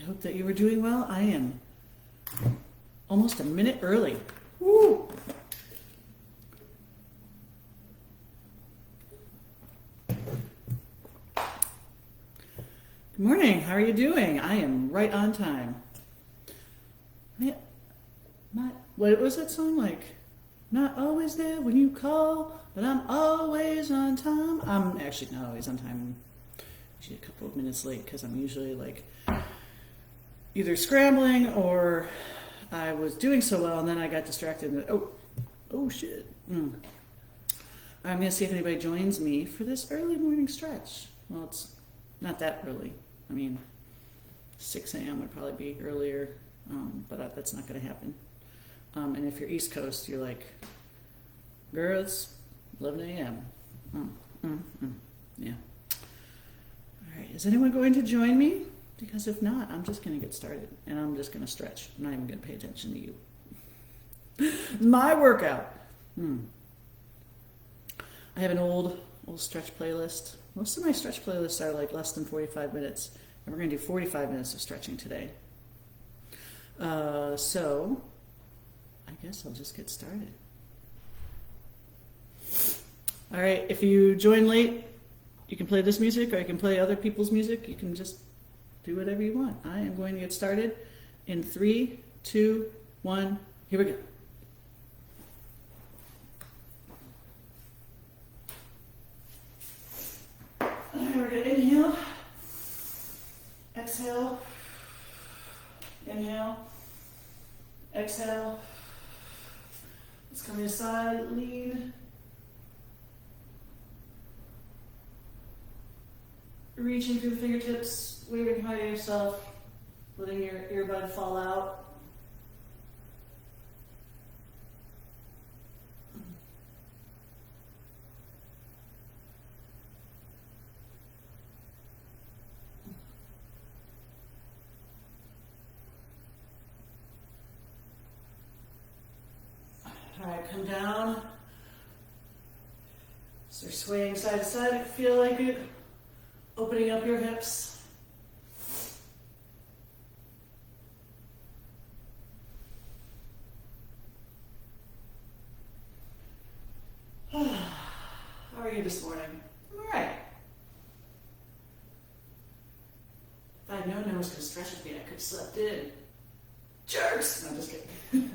I hope that you were doing well. I am almost a minute early. Woo! Good morning. How are you doing? I am right on time. What was that song like? Not always there when you call, but I'm always on time. I'm actually not always on time. Usually a couple of minutes late because I'm usually like either scrambling or I was doing so well and then I got distracted. And, oh shit. I'm going to see if anybody joins me for this early morning stretch. Well, it's not that early. I mean, 6 a.m. would probably be earlier, but that's not going to happen. And if you're East Coast, you're like, girl, it's 11 a.m. Yeah. All right. Is anyone going to join me? Because if not, I'm just going to get started and I'm just going to stretch. I'm not even going to pay attention to you. My workout. I have an old stretch playlist. Most of my stretch playlists are like less than 45 minutes. And we're going to do 45 minutes of stretching today. So I guess I'll just get started. All right, if you join late, you can play this music or you can play other people's music. You can just do whatever you want. I am going to get started in 3, 2, 1. Here we go. All right, we're going to inhale, exhale, inhale, exhale. Let's come to the side, lean. Reaching through the fingertips, waving high to yourself, letting your earbud fall out. All right, come down. Start swaying side to side. Feel like it. Opening up your hips. How are you this morning? All right. If I had known I was going to stretch with me, I could have slept in. Jerks! No, I'm just kidding.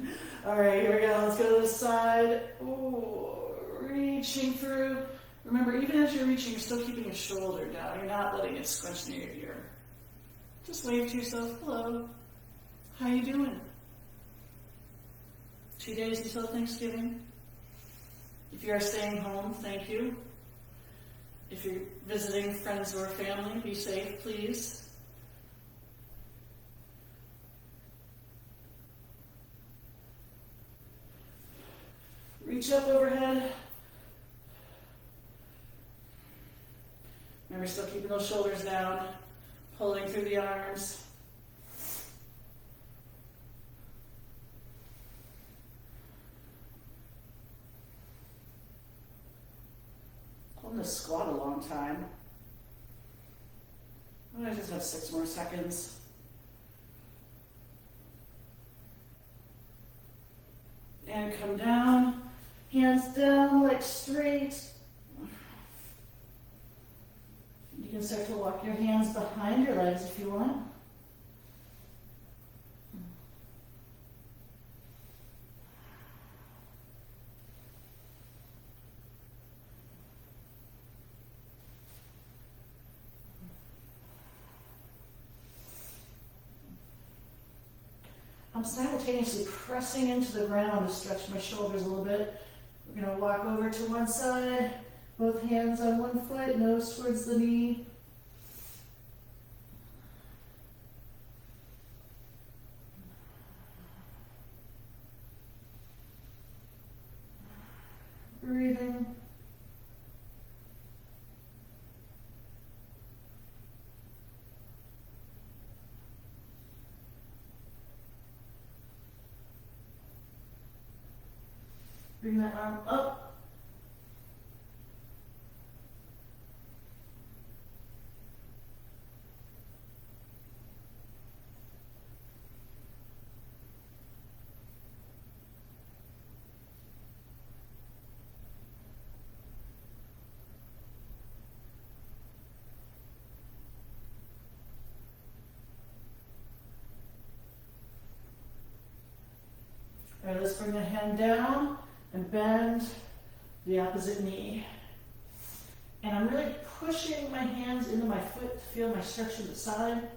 All right, here we go. Let's go to the side. Ooh, reaching through. Remember, even as you're reaching, you're still keeping your shoulder down. You're not letting it scrunch near your ear. Just wave to yourself, hello. How you doing? 2 days until Thanksgiving. If you are staying home, thank you. If you're visiting friends or family, be safe, please. Reach up overhead. Remember, still keeping those shoulders down, pulling through the arms. I'm going to squat a long time. I'm going to just have 6 more seconds. And come down, hands down, legs straight. You can start to walk your hands behind your legs if you want. I'm simultaneously pressing into the ground to stretch my shoulders a little bit. We're going to walk over to one side, both hands on one foot, nose towards the knee. Breathing. Bring that arm up. All right, let's bring the hand down and bend the opposite knee. And I'm really pushing my hands into my foot to feel my stretch in the side.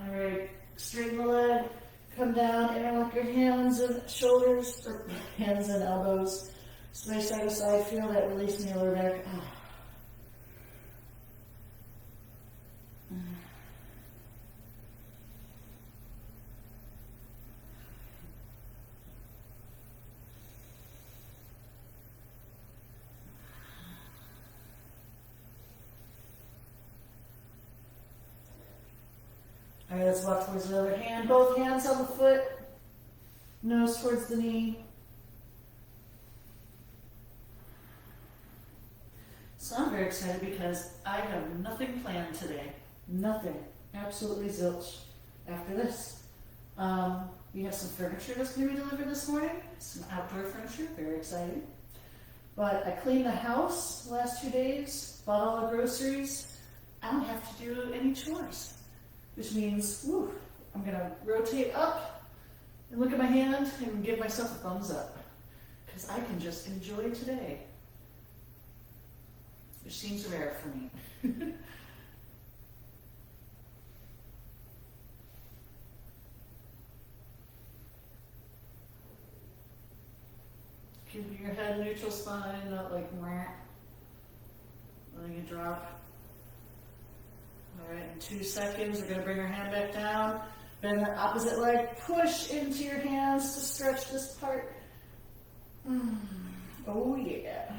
All right, straighten the leg, come down, interlock your hands and shoulders, or hands and elbows. Sway side to side, feel that release in your lower back. All right, let's walk towards the other hand. Both hands on the foot, nose towards the knee. So I'm very excited because I have nothing planned today. Nothing. Absolutely zilch after this. We have some furniture that's going to be delivered this morning. Some outdoor furniture. Very exciting. But I cleaned the house the last 2 days, bought all the groceries. I don't have to do any chores. Which means, whew, I'm going to rotate up and look at my hand and give myself a thumbs up. Because I can just enjoy today. Which seems rare for me. Keeping your head neutral spine, not like meh. Letting it drop. All right, in 2 seconds, we're going to bring our hand back down. Bend the opposite leg. Push into your hands to stretch this part. Oh, yeah.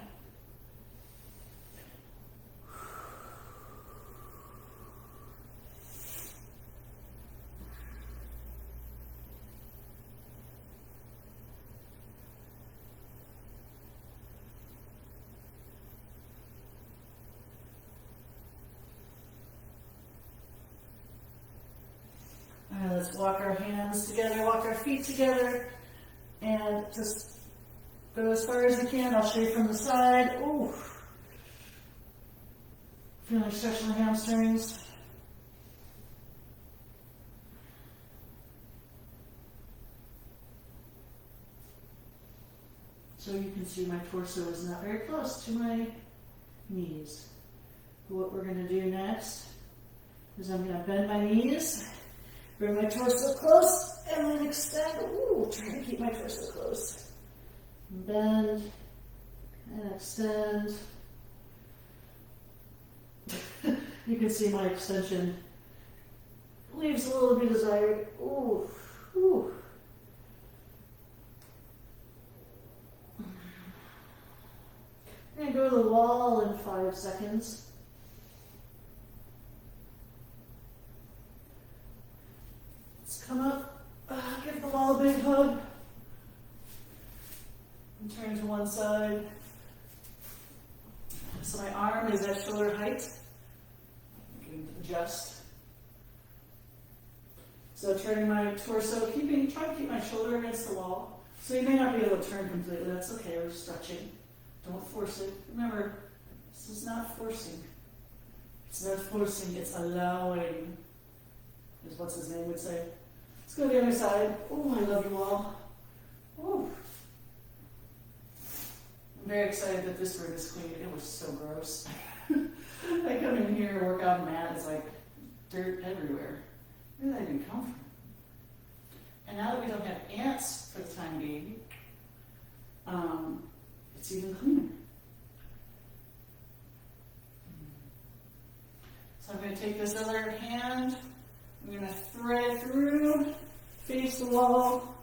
All right, let's walk our hands together, walk our feet together, and just go as far as you can. I'll show you from the side. Ooh. Feel like stretching the hamstrings. So you can see my torso is not very close to my knees. What we're going to do next is I'm going to bend my knees. Bring my torso close and then extend. Ooh, trying to keep my torso close. Bend and extend. You can see my extension leaves a little bit desired. Ooh, ooh. I'm going to go to the wall in 5 seconds. Come up, give the wall a big hug, and turn to one side. So my arm is at shoulder height. I can adjust. So turning my torso, trying to keep my shoulder against the wall. So you may not be able to turn completely, that's okay, we're stretching. Don't force it. Remember, this is not forcing. It's not forcing, it's allowing, is what his name would say. Let's go to the other side. Oh, I love you all. Oh. I'm very excited that this room is clean. It was so gross. I come in here, work on a mat, it's like dirt everywhere. Where did that even come from? And now that we don't have ants for the time being, it's even cleaner. So I'm going to take this other hand, I'm going to thread through, face the wall.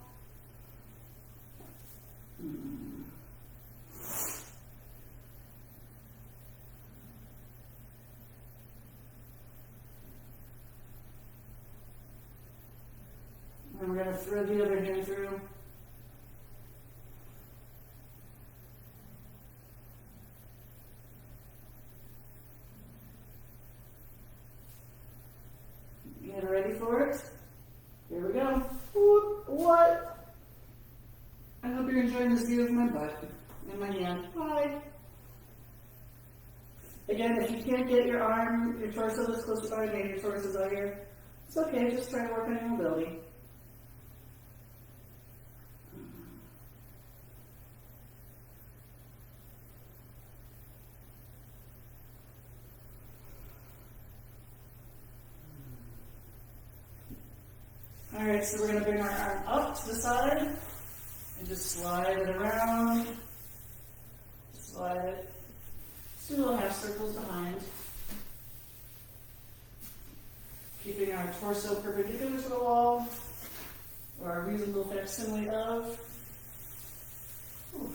And we're going to thread the other hand through. for it. Here we go. Whoop, what? I hope you're enjoying this view of my butt and my hand. Bye. Again, if you can't get your arm, your torso this close to body, maybe your torso's out here, it's okay, just try to work on your mobility. Alright, so we're going to bring our arm up to the side and just slide it around. Slide it. Just do little half circles behind. Keeping our torso perpendicular to the wall, or a reasonable facsimile of. Ooh.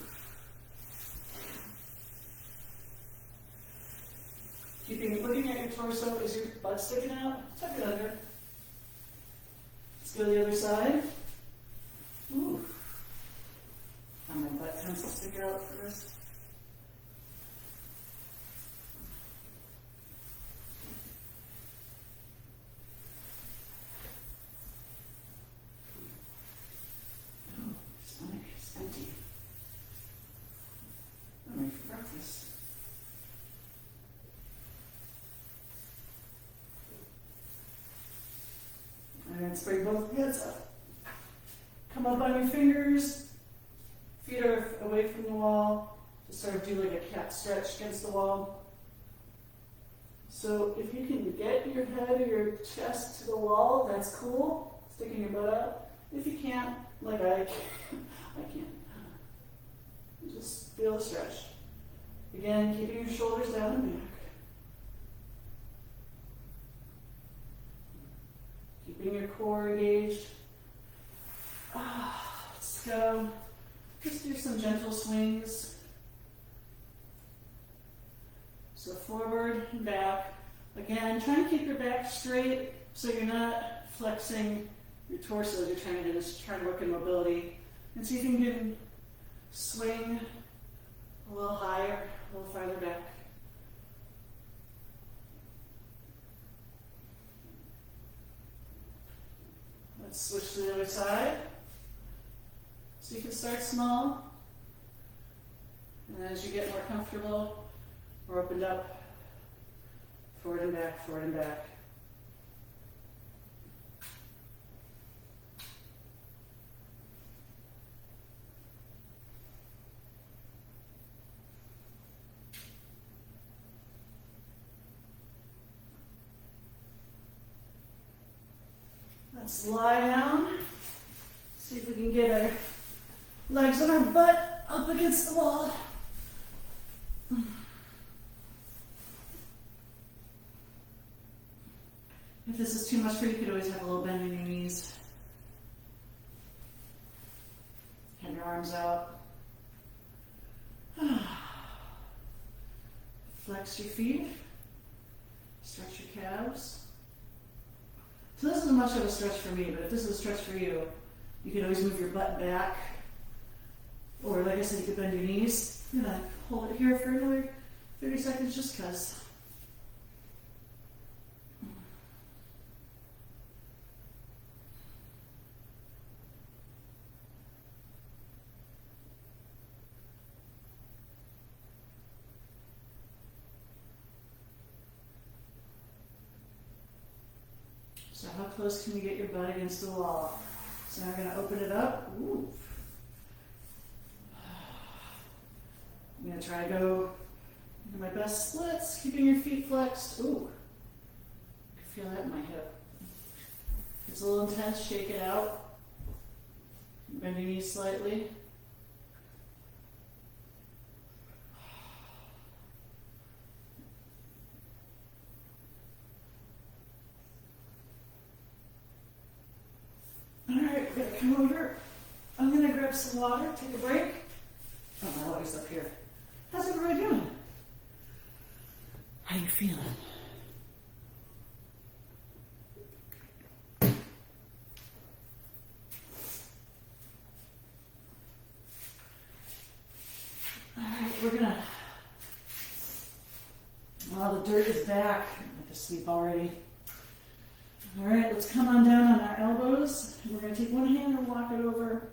Looking at your torso, is your butt sticking out? Tuck it under. Let's go to the other side. Ooh. Now my butt tends to stick out first. Oh, stomach is empty. I'm ready for breakfast. And let's bring both heads up. Come up on your fingers. Feet are away from the wall. Just sort of do like a cat stretch against the wall. So if you can get your head or your chest to the wall, that's cool. Sticking your butt out. If you can't, like I can't. Just feel the stretch. Again, keeping your shoulders down and back. Keeping your core engaged. Let's go. Just do some gentle swings. So forward and back. Again, try to keep your back straight so you're not flexing your torso as you're trying to do this, trying to work in mobility. And see if you can swing a little higher, a little farther back. Let's switch to the other side. So you can start small, and as you get more comfortable, we're opened up, forward and back, forward and back. Let's lie down. See if we can get our legs and our butt up against the wall. If this is too much for you, you could always have a little bend in your knees. Have your arms out. Flex your feet. Stretch your calves. So this isn't much of a stretch for me, but if this is a stretch for you, you can always move your butt back. Or like I said, you could bend your knees. I'm going to hold it here for another 30 seconds just because. So how close can you get your butt against the wall? So now I'm going to open it up. Ooh. I'm going to try to go into my best splits, keeping your feet flexed. Ooh, I can feel that in my hip. It's a little intense, shake it out. Bend your knees slightly. Alright, we're going to come over. I'm going to grab some water, take a break. Oh, my water's up here. How's everybody doing? How you feeling? Alright, we're gonna, well, the dirt is back. I went to sleep already. All right, let's come on down on our elbows. We're going to take one hand and walk it over.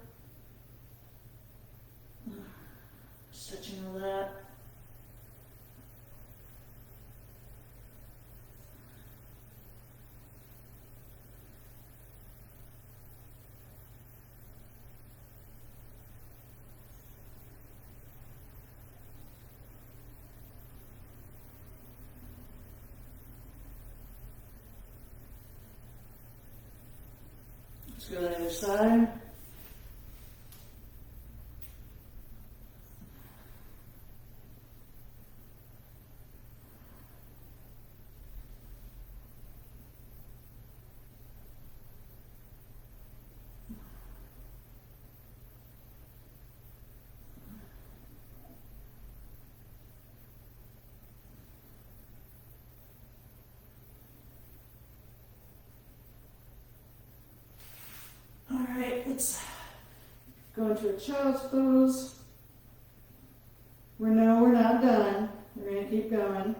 Stretching all that. Let's go to the other side. All right, let's go into a child's pose. We're not done. We're going to keep going.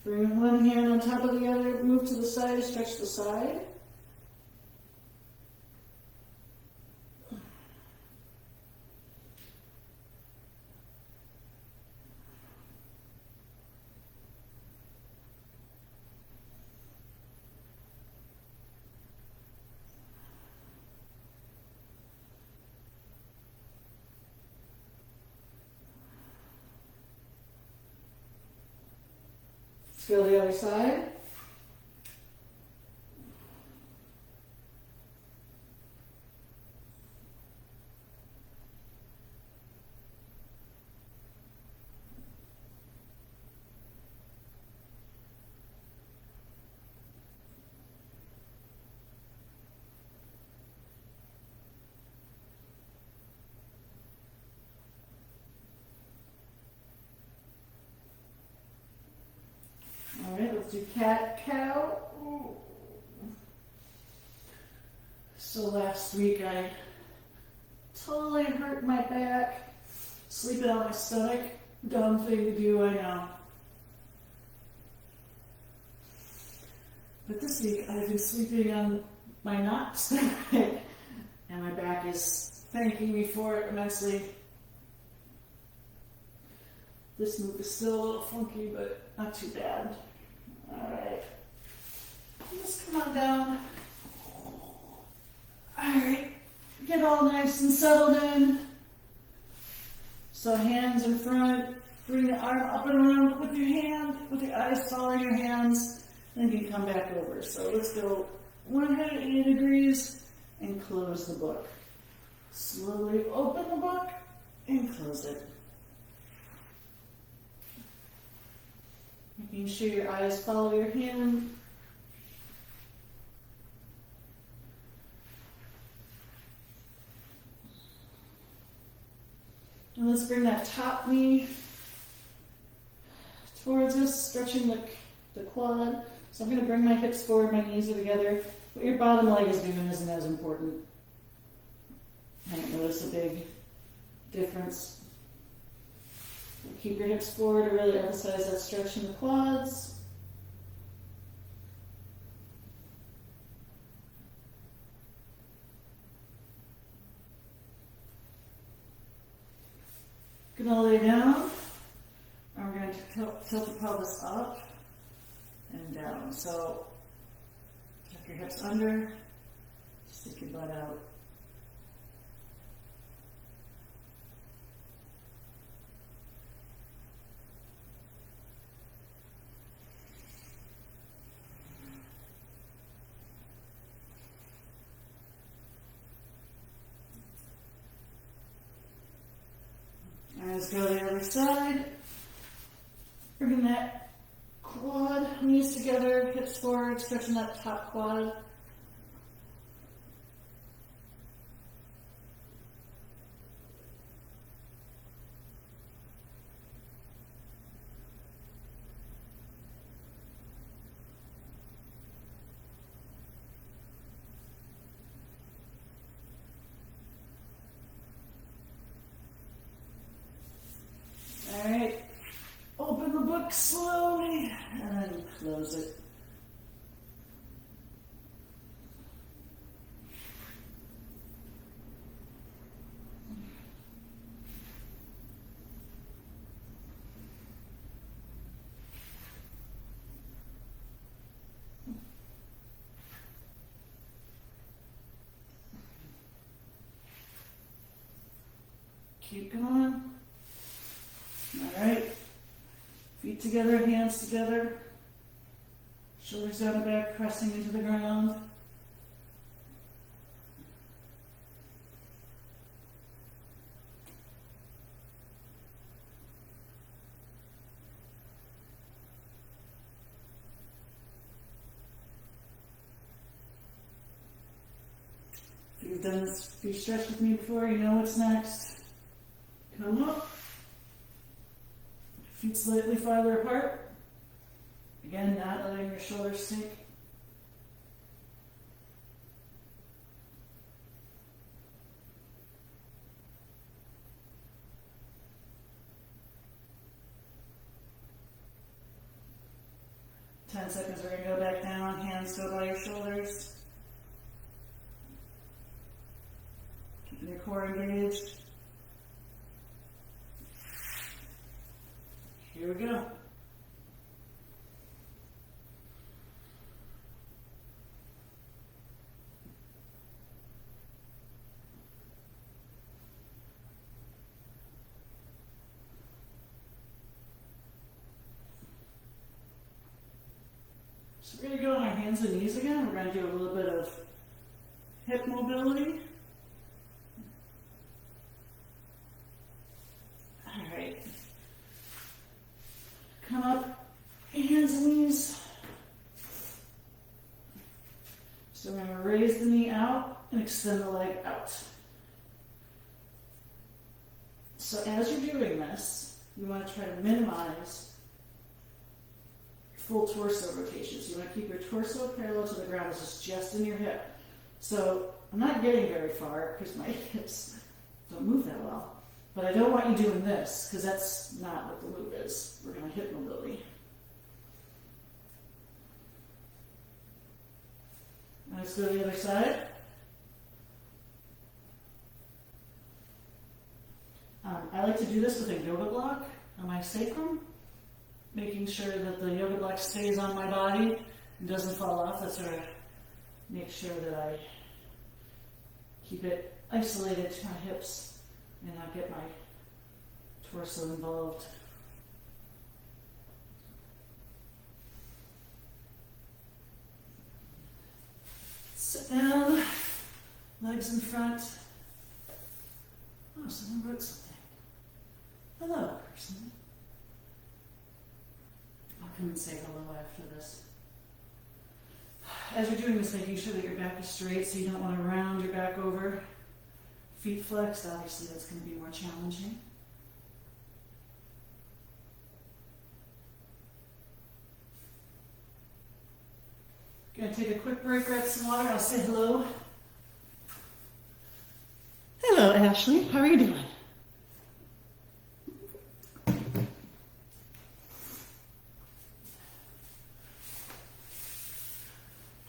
Bring one hand on top of the other, move to the side, stretch the side. Let's go to the other side. All right, let's do cat, cow. Ooh. So last week I totally hurt my back, sleeping on my stomach. Dumb thing to do, I know. But this week I've been sleeping on my not stomach, and my back is thanking me for it immensely. This move is still a little funky, but not too bad. Alright. Just come on down. Alright. Get all nice and settled in. So hands in front. Bring your arm up and around with your hand, with your eyes following your hands. Then you can come back over. So let's go 180 degrees and close the book. Slowly open the book and close it. Making sure your eyes follow your hand. And let's bring that top knee towards us, stretching the quad. So I'm going to bring my hips forward, my knees are together. What your bottom leg is doing isn't as important. I don't notice a big difference. Keep your hips forward to really emphasize that stretch in the quads. Gonna lay down. And we're going to tilt the pelvis up and down. So tuck your hips under, stick your butt out. Let's go to the other side. Bringing that quad, knees together, hips forward, stretching that top quad. back slowly and then close it. Keep going. All right. Feet together, hands together. Shoulders down the back, pressing into the ground. If you've done this few stretch with me before, you know what's next. Come up. Feet slightly farther apart. Again, not letting your shoulders sink. Ten seconds, we're going to go back down. Hands go by your shoulders. Keeping your core engaged. Here we go. So we're going to go on our hands and knees again. We're going to do a little bit of hip mobility. All right. Come up, hands and knees. So we're going to raise the knee out and extend the leg out. So as you're doing this, you want to try to minimize full torso rotation. So you want to keep your torso parallel to the ground as it's just in your hip. So I'm not getting very far because my hips don't move that well. But I don't want you doing this because that's not what the move is. We're going to hip mobility. Let's go to the other side. I like to do this with a yoga block on my sacrum, making sure that the yoga block stays on my body and doesn't fall off. That's where I make sure that I keep it isolated to my hips and not get my torso involved. Sit down, legs in front. Oh, someone wrote something. Hello, person. I'll come and say hello after this. As you're doing this, making sure that your back is straight, so you don't want to round your back over. Feet flexed, obviously that's going to be more challenging. Going to take a quick break, grab some water, I'll say hello. Hello, Ashley. How are you doing?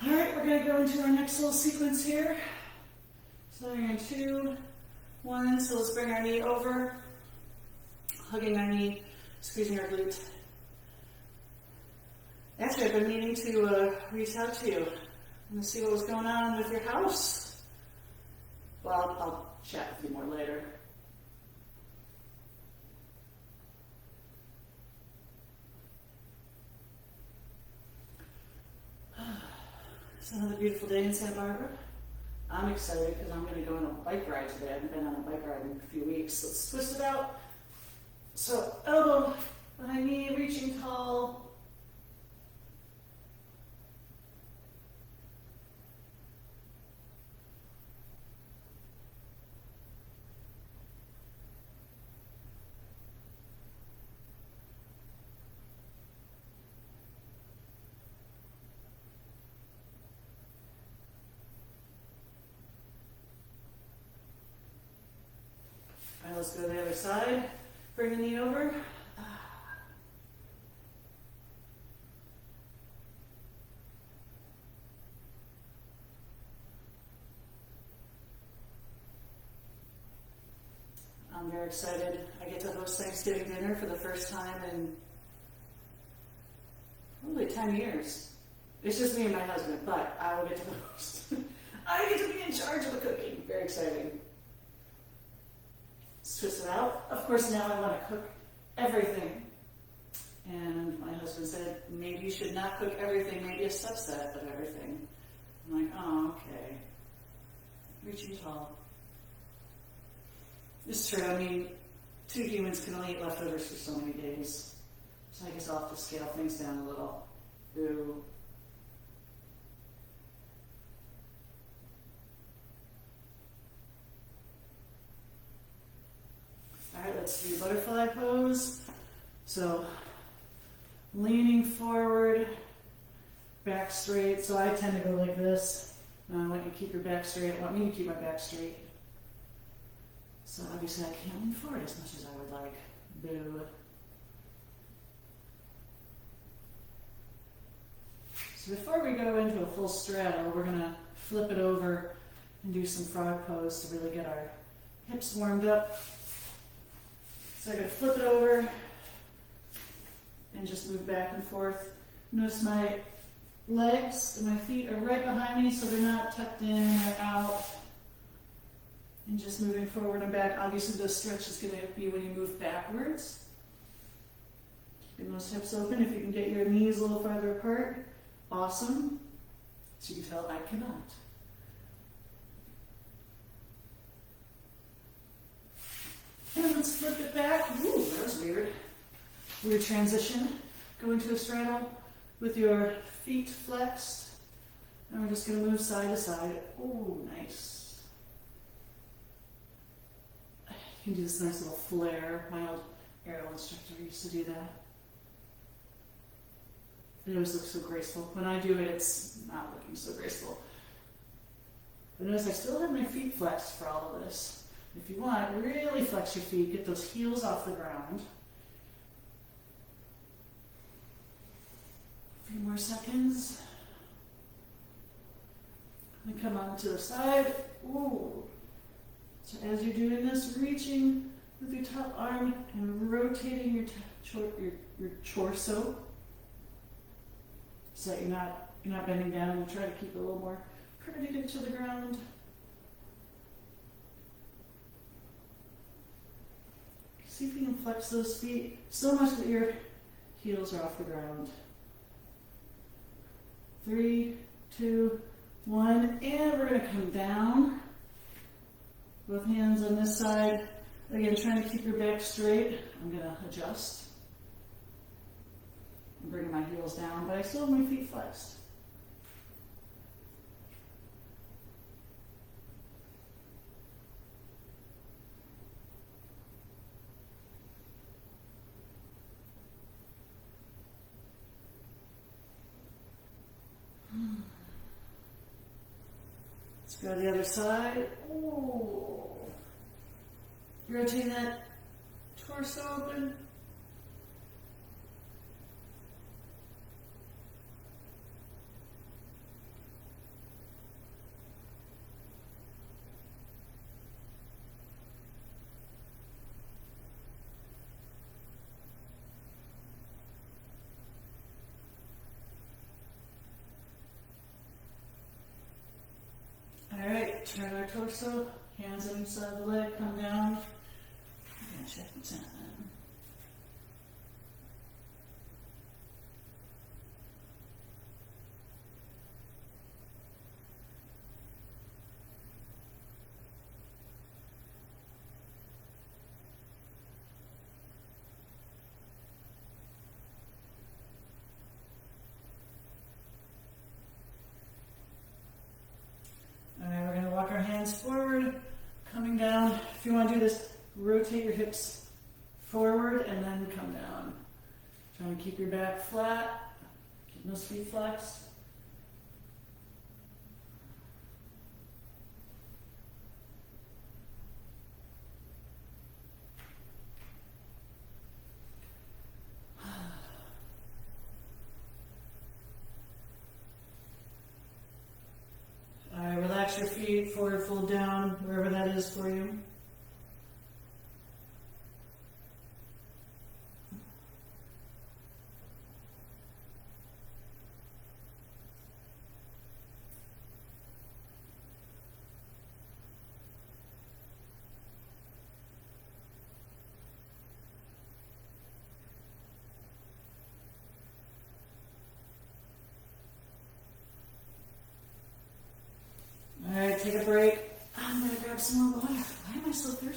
All right, we're going to go into our next little sequence here. So we're in 2, 1, so let's bring our knee over, hugging our knee, squeezing our glute. Actually, I've been meaning to reach out to you and see what was going on with your house. Well, I'll chat with you more later. It's another beautiful day in Santa Barbara. I'm excited because I'm going to go on a bike ride today. I haven't been on a bike ride in a few weeks. Let's twist it out. So elbow behind knee, reaching tall. Let's go to the other side. Bring the knee over. I'm very excited. I get to host Thanksgiving dinner for the first time in probably 10 years. It's just me and my husband, but I will get to host. I get to be in charge of the cooking. Very exciting. Twist it out. Of course, now I want to cook everything. And my husband said, maybe you should not cook everything, maybe a subset of everything. I'm like, oh, okay. Reaching tall. It's true. I mean, 2 humans can only eat leftovers for so many days. So I guess I'll have to scale things down a little. Ooh. Alright, let's do butterfly pose. So, leaning forward, back straight. So I tend to go like this. I want you to keep your back straight. I want me to keep my back straight. So obviously I can't lean forward as much as I would like. Boo. So before we go into a full straddle, we're going to flip it over and do some frog pose to really get our hips warmed up. So I'm going to flip it over and just move back and forth. Notice my legs and my feet are right behind me so they're not tucked in or out. And just moving forward and back. Obviously the stretch is going to be when you move backwards. Keeping those hips open. If you can get your knees a little farther apart, awesome. As you can tell, I cannot. And let's flip it back. Ooh, that was weird. Weird transition. Go into a straddle with your feet flexed. And we're just going to move side to side. Ooh, nice. You can do this nice little flare. My old aerial instructor used to do that. It always looks so graceful. When I do it, it's not looking so graceful. But notice I still have my feet flexed for all of this. If you want, really flex your feet. Get those heels off the ground. A few more seconds. And come on to the side. Ooh. So as you're doing this, reaching with your top arm and rotating your torso so that you're not bending down, and try to keep it a little more curved into the ground. See if you can flex those feet so much that your heels are off the ground. 3, 2, 1, and we're going to come down. Both hands on this side. Again, trying to keep your back straight. I'm going to adjust. I'm bringing my heels down, but I still have my feet flexed. Let's go to the other side. Ooh. Rotate that torso open. All right, turn our torso, hands on each side of the leg, come down. I'm gonna check the time. Walk our hands forward, coming down. If you want to do this, rotate your hips forward and then come down. Trying to keep your back flat, keep those feet flexed. Relax your feet, forward fold down, wherever that is for you.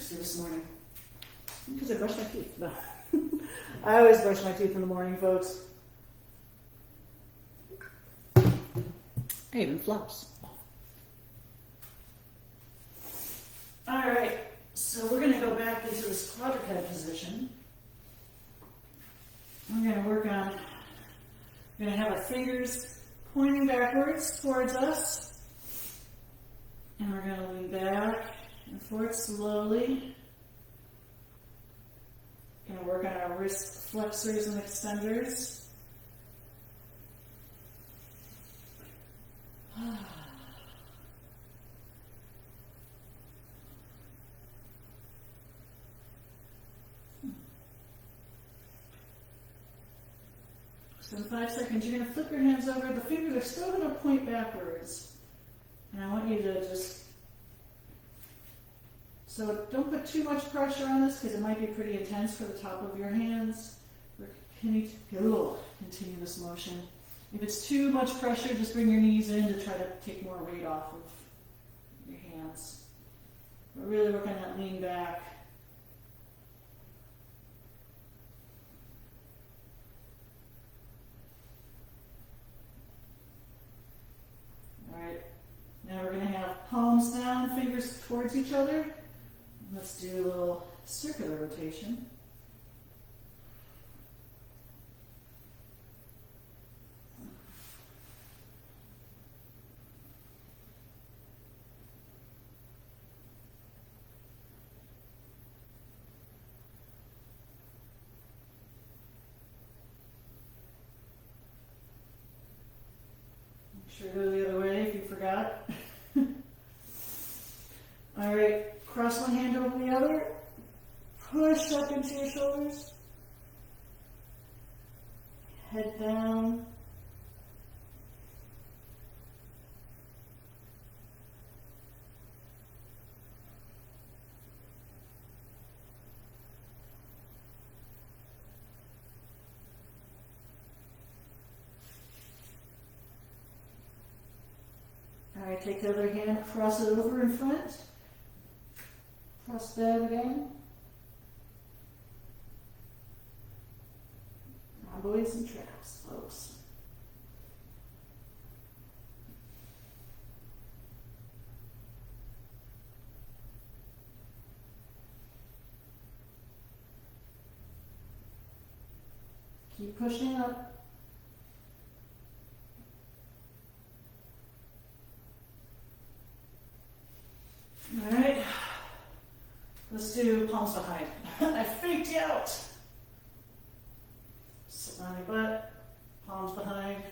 see this morning. Because I brushed my teeth. No. I always brush my teeth in the morning, folks. I even floss. Alright, so we're going to go back into this quadruped position. We're going to work on, we're going to have our fingers pointing backwards towards us. And we're going to lean back and forth slowly. Going to work on our wrist flexors and extenders. So in 5 seconds, you're going to flip your hands over. The fingers are still going to point backwards. And I want you to just, so don't put too much pressure on this because it might be pretty intense for the top of your hands. Continue this motion. If it's too much pressure, just bring your knees in to try to take more weight off of your hands. But really work on that lean back. Alright, now we're going to have palms down, fingers towards each other. Let's do a little circular rotation. Sure, go the other way if you forgot. All right, cross one hand over the other. Push up into your shoulders. Head down. All right, take the other hand, cross it over in front. Cross that again. Rhomboids and traps, folks. Keep pushing up. All right, let's do palms behind. I freaked you out. Sit on your butt, palms behind,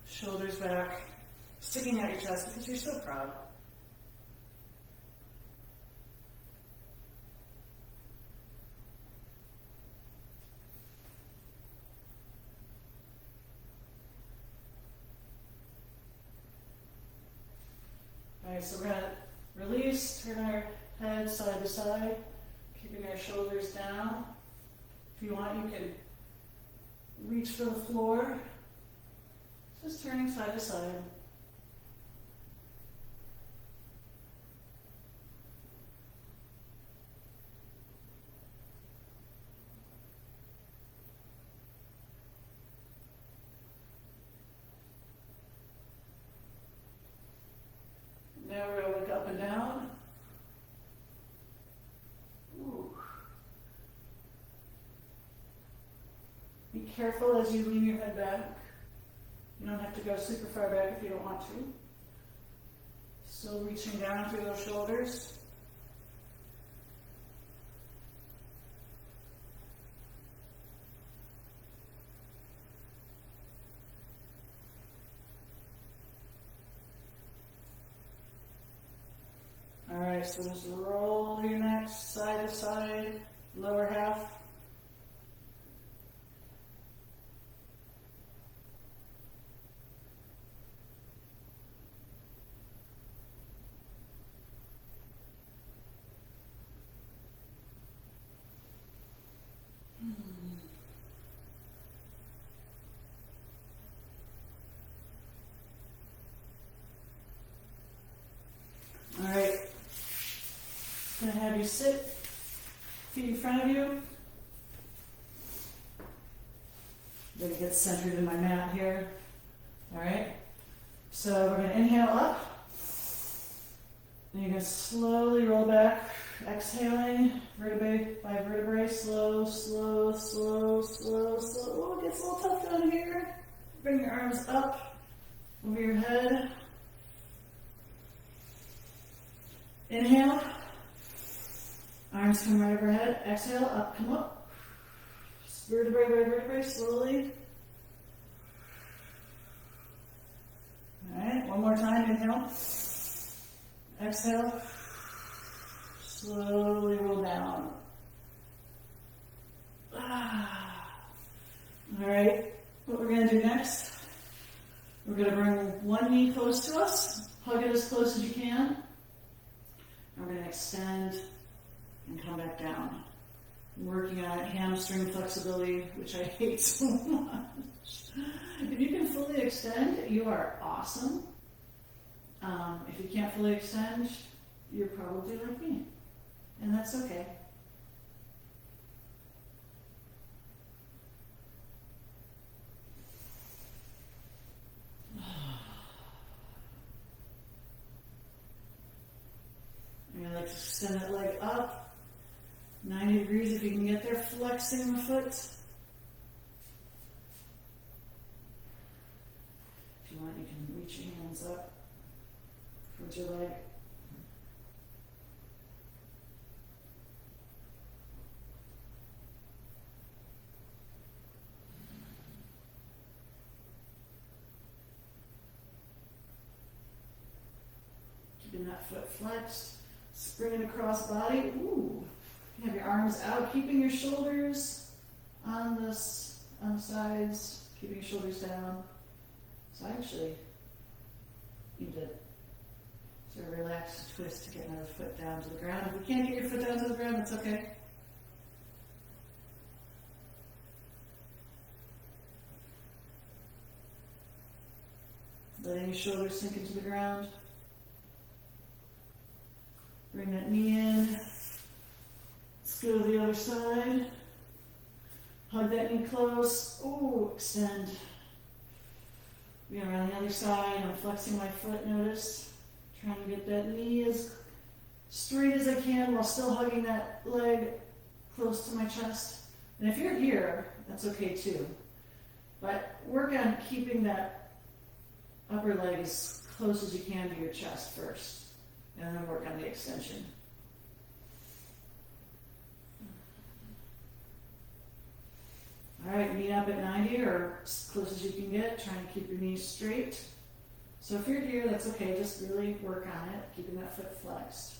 shoulders back, sticking out your chest because you're so proud. All right, so we're going to release, turn our head side to side, keeping our shoulders down. If you want, you can reach for the floor. Just turning side to side. Now we're going to look up and down. Ooh. Be careful as you lean your head back. You don't have to go super far back if you don't want to. Still reaching down through those shoulders. Alright, so just roll your neck side to side, lower half. Alright. Gonna have you sit Feet in front of you. I'm gonna get centered in my mat here. All right. So we're gonna inhale up. And you're gonna slowly roll back, exhaling, vertebrae by vertebrae, slow, slow, slow, slow, slow. Oh, it gets a little tough down here. Bring your arms up over your head. Inhale. Arms come right overhead. Exhale, up, come up. Vertebrae by vertebrae, slowly. All right, one more time. Inhale. Exhale. Slowly roll down. All right, what we're going to do next, we're going to bring one knee close to us. Hug it as close as you can. And we're going to extend and come back down. I'm working on hamstring flexibility, which I hate so much. If you can fully extend, you are awesome. If you can't fully extend, you're probably like me. And that's okay. I'm going to like to extend that leg up. 90 degrees if you can get there, flexing the foot. If you want, you can reach your hands up towards your leg. Keeping that foot flexed, springing across body. Ooh. You have your arms out, keeping your shoulders on the sides, keeping your shoulders down. So I actually need to sort of relax, twist to get another foot down to the ground. If you can't get your foot down to the ground, that's okay. Letting your shoulders sink into the ground. Bring that knee in. Let's go to the other side. Hug that knee close. Ooh, extend. We're around the other side. I'm flexing my foot, notice. Trying to get that knee as straight as I can while still hugging that leg close to my chest. And if you're here, that's okay too. But work on keeping that upper leg as close as you can to your chest first. And then work on the extension. All right, knee up at 90 or as close as you can get, trying to keep your knees straight. So if you're here, that's okay, just really work on it, keeping that foot flexed.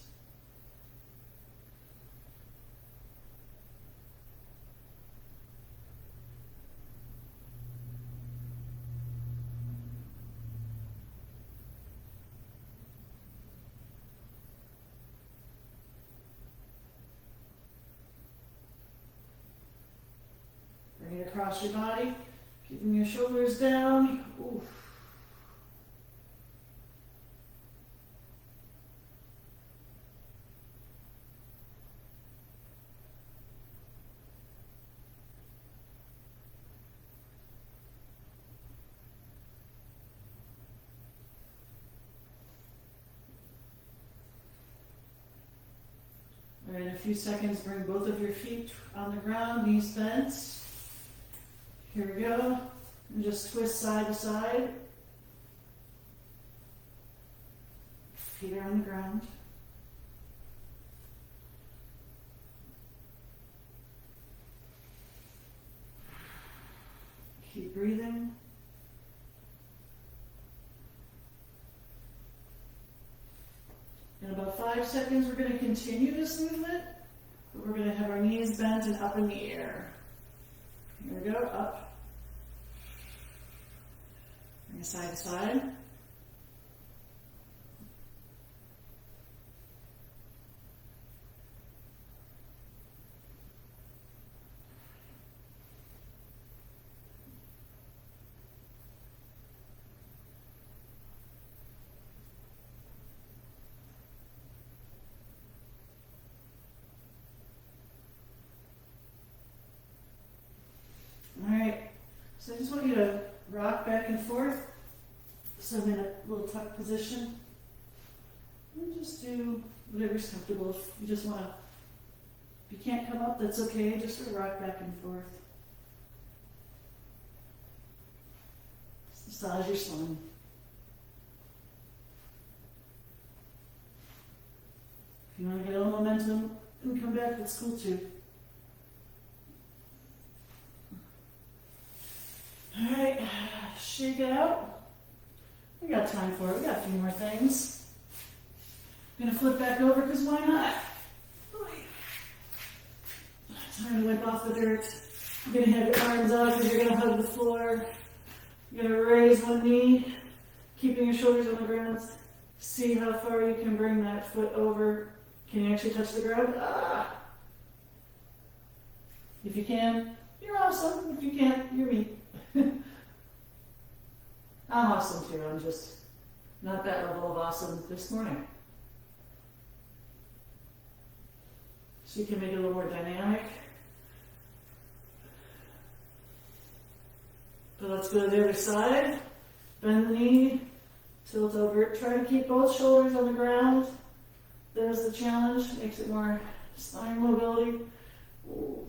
Bring it across your body, keeping your shoulders down. Oof. All right, in a few seconds, bring both of your feet on the ground, knees bent. Here we go. And just twist side to side. Feet are on the ground. Keep breathing. In about 5 seconds, we're going to continue this movement, but we're going to have our knees bent and up in the air. Here we go, up. Bring it side to side. So I'm in a little tuck position. And just do whatever's comfortable. If you just want to, if you can't come up, that's okay. Just sort of rock back and forth. Just massage your spine. If you want to get a little momentum and come back, that's cool too. All right, shake it out. We got time for it. We got a few more things. I'm gonna flip back over because why not? Time to wipe off the dirt. You're gonna have your arms out because you're gonna hug the floor. You're gonna raise one knee, keeping your shoulders on the ground. See how far you can bring that foot over. Can you actually touch the ground? Ah! If you can, you're awesome. If you can't, you're me. I'm awesome too. I'm just not that level of awesome this morning. So you can make it a little more dynamic. But let's go to the other side. Bend the knee, tilt over. Try to keep both shoulders on the ground. There's the challenge. Makes it more spine mobility. Ooh.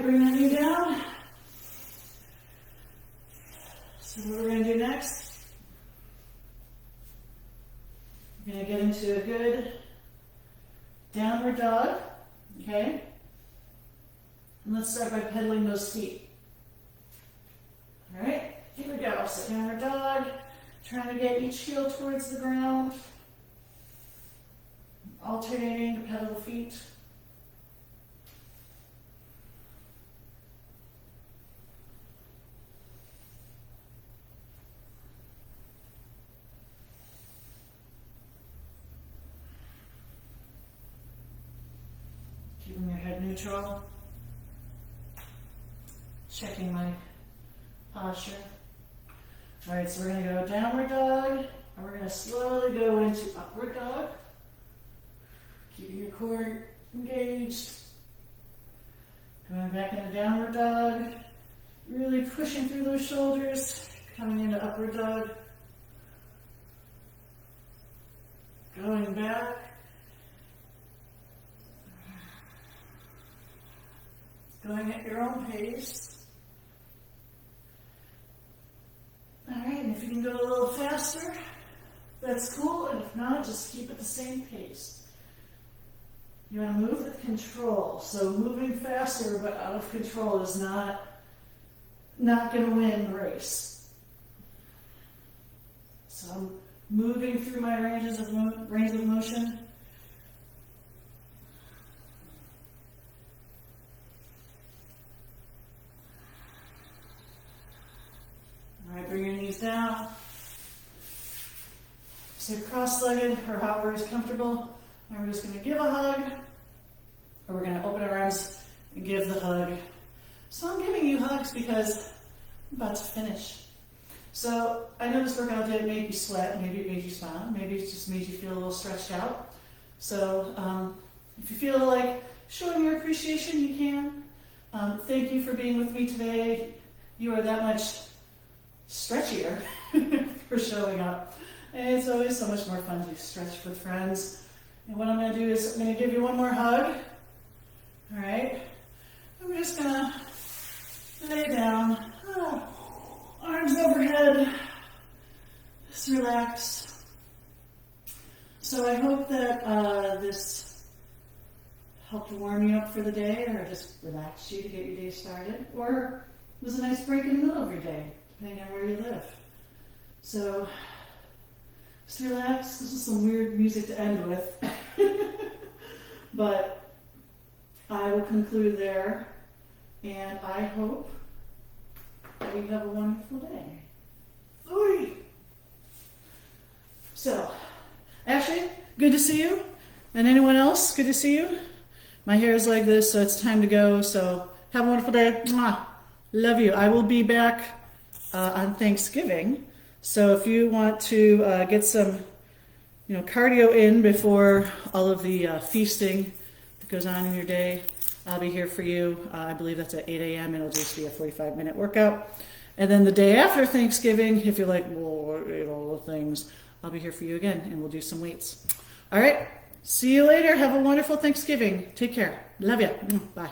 Bring that knee down. So what we're going to do next, we're going to get into a good downward dog, okay? And let's start by pedaling those feet. All right, here we go. So downward dog, trying to get each heel towards the ground, alternating to pedal the feet. Keeping your head neutral. Checking my posture. All right, so we're going to go downward dog, and we're going to slowly go into upward dog. Keeping your core engaged. Going back into downward dog. Really pushing through those shoulders. Coming into upward dog. Going back. Going at your own pace. All right, and if you can go a little faster, that's cool. And if not, just keep it the same pace. You want to move with control. So moving faster but out of control is not going to win the race. So I'm moving through my range of motion. All right, bring your knees down. So cross-legged or however is comfortable. And we're just going to give a hug, or we're going to open our arms and give the hug. So I'm giving you hugs because I'm about to finish. So I know this workout did make you sweat, maybe it made you smile, maybe it just made you feel a little stretched out. So if you feel like showing your appreciation, you can. Thank you for being with me today. You are that much stretchier for showing up. And it's always so much more fun to stretch with friends. And what I'm going to do is I'm going to give you one more hug. All right. And we're just going to lay down. Arms overhead. Just relax. So I hope that this helped warm you up for the day, or just relaxed you to get your day started, or it was a nice break in the middle of your day, depending on where you live. So just relax. This is some weird music to end with. But I will conclude there, and I hope that you have a wonderful day. Oy. So, Ashley, good to see you. And anyone else, good to see you. My hair is like this, so it's time to go. So Have a wonderful day. Mwah. Love you. I will be back on Thanksgiving. So if you want to get some, cardio in before all of the feasting that goes on in your day, I'll be here for you. I believe that's at 8 a.m. It'll just be a 45-minute workout. And then the day after Thanksgiving, if you're like, well, all the things, I'll be here for you again, and we'll do some weights. All right. See you later. Have a wonderful Thanksgiving. Take care. Love ya. Bye.